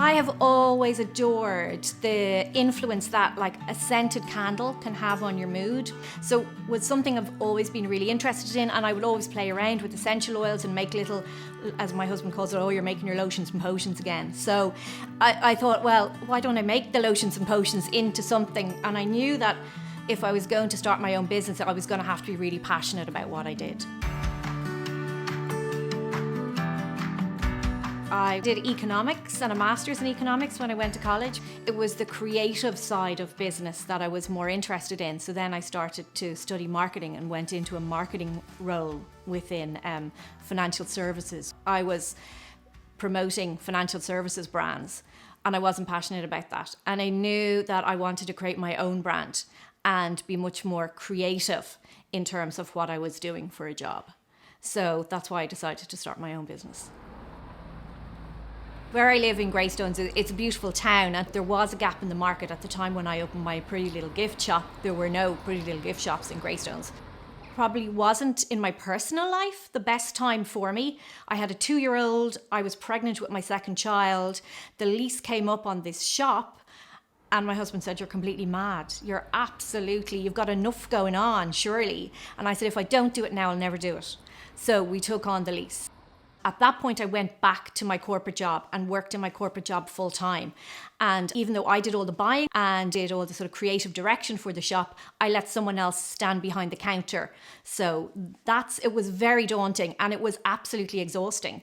I have always adored the influence that like a scented candle can have on your mood. So it was something I've always been really interested in, and I would always play around with essential oils and make little, as my husband calls it, oh, you're making your lotions and potions again. So I thought, well, why don't I make the lotions and potions into something? And I knew that if I was going to start my own business, I was going to have to be really passionate about what I did. I did economics and a master's in economics when I went to college. It was the creative side of business that I was more interested in. So then I started to study marketing and went into a marketing role within financial services. I was promoting financial services brands and I wasn't passionate about that. And I knew that I wanted to create my own brand and be much more creative in terms of what I was doing for a job. So that's why I decided to start my own business. Where I live in Greystones, it's a beautiful town, and there was a gap in the market at the time when I opened my Pretty Little Gift shop. There were no Pretty Little Gift shops in Greystones. Probably wasn't in my personal life the best time for me. I had a 2-year-old, I was pregnant with my second child. The lease came up on this shop and my husband said, you're completely mad. You've got enough going on, surely. And I said, if I don't do it now, I'll never do it. So we took on the lease. At that point, I went back to my corporate job and worked in my corporate job full time. And even though I did all the buying and did all the sort of creative direction for the shop, I let someone else stand behind the counter. So it was very daunting and it was absolutely exhausting.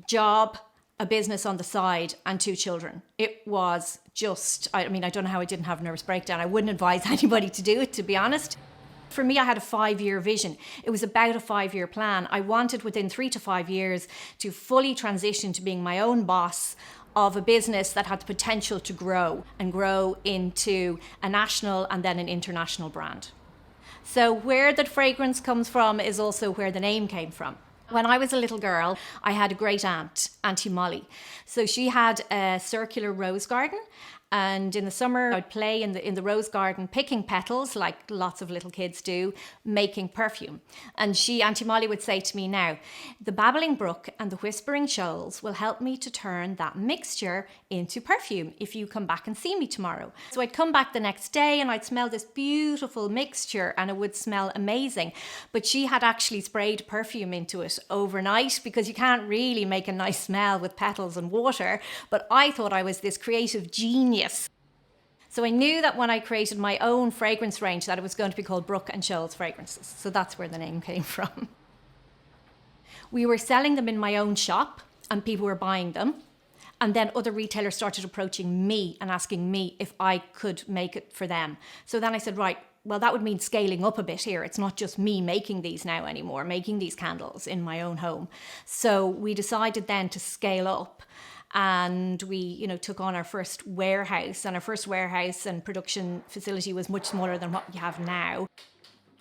Job, a business on the side, and 2 children. It was just, I don't know how I didn't have a nervous breakdown. I wouldn't advise anybody to do it, to be honest. For me, I had a 5-year vision. It was about a 5-year plan. I wanted within 3 to 5 years to fully transition to being my own boss of a business that had the potential to grow into a national and then an international brand. So where the fragrance comes from is also where the name came from. When I was a little girl, I had a great aunt, Auntie Molly. So she had a circular rose garden. And in the summer, I'd play in the rose garden, picking petals, like lots of little kids do, making perfume. And Auntie Molly would say to me now, the babbling brook and the whispering shoals will help me to turn that mixture into perfume if you come back and see me tomorrow. So I'd come back the next day and I'd smell this beautiful mixture and it would smell amazing. But she had actually sprayed perfume into it overnight because you can't really make a nice smell with petals and water. But I thought I was this creative genius. So I knew that when I created my own fragrance range that it was going to be called Brooke and Shoals Fragrances. So that's where the name came from. We were selling them in my own shop and people were buying them. And then other retailers started approaching me and asking me if I could make it for them. So then I said, right, well, that would mean scaling up a bit here. It's not just me making these now anymore, making these candles in my own home. So we decided then to scale up. And we, took on our first warehouse, and our first warehouse and production facility was much smaller than what we have now.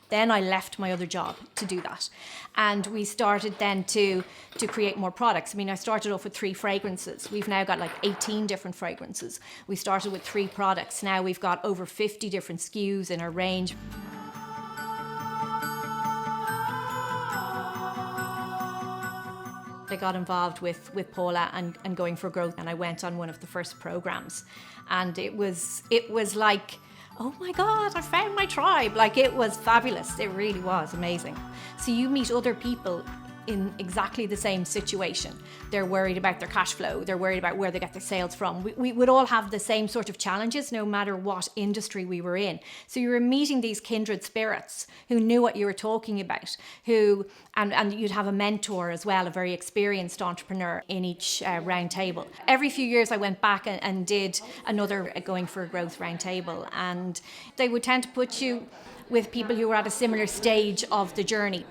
Then I left my other job to do that. And we started then to create more products. I started off with 3 fragrances. We've now got like 18 different fragrances. We started with 3 products. Now we've got over 50 different SKUs in our range. I got involved with Paula and Going for Growth, and I went on one of the first programs, and it was like, oh my God, I found my tribe. Like, it was fabulous. It really was amazing. So you meet other people in exactly the same situation. They're worried about their cash flow. They're worried about where they get their sales from. We would all have the same sort of challenges no matter what industry we were in. So you were meeting these kindred spirits who knew what you were talking about, and you'd have a mentor as well, a very experienced entrepreneur in each round table. Every few years I went back and did another Going for Growth round table, and they would tend to put you with people who were at a similar stage of the journey.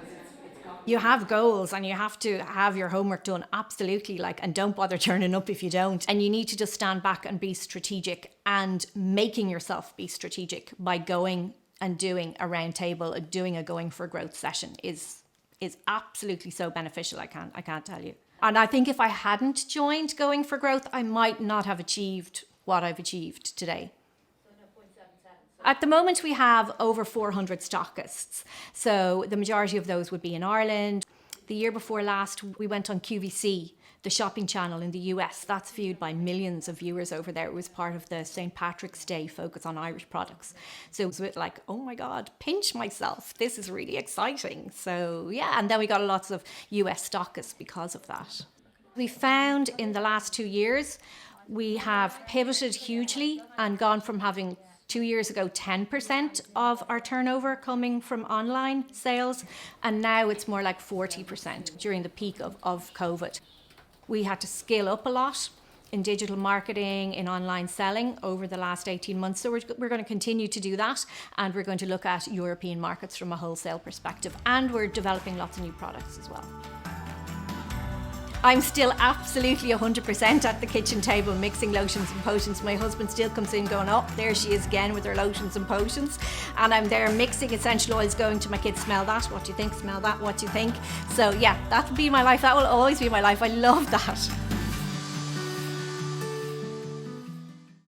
You have goals and you have to have your homework done, absolutely, and don't bother turning up if you don't. And you need to just stand back and be strategic, and making yourself be strategic by going and doing a round table, doing a Going for Growth session is absolutely so beneficial. I can't tell you. And I think if I hadn't joined Going for Growth, I might not have achieved what I've achieved today. At the moment, we have over 400 stockists. So the majority of those would be in Ireland. The year before last, we went on QVC, the shopping channel in the US. That's viewed by millions of viewers over there. It was part of the St. Patrick's Day focus on Irish products. So it was a bit like, oh my God, pinch myself. This is really exciting. So yeah, and then we got lots of US stockists because of that. We found in the last 2 years, we have pivoted hugely and gone from having 2 years ago 10% of our turnover coming from online sales, and now it's more like 40% during the peak of COVID. We had to scale up a lot in digital marketing, in online selling over the last 18 months. So we're going to continue to do that, and we're going to look at European markets from a wholesale perspective, and we're developing lots of new products as well. I'm still absolutely 100% at the kitchen table mixing lotions and potions. My husband still comes in going, oh, there she is again with her lotions and potions. And I'm there mixing essential oils, going to my kids, smell that, what do you think? Smell that, what do you think? So yeah, that will be my life. That will always be my life. I love that.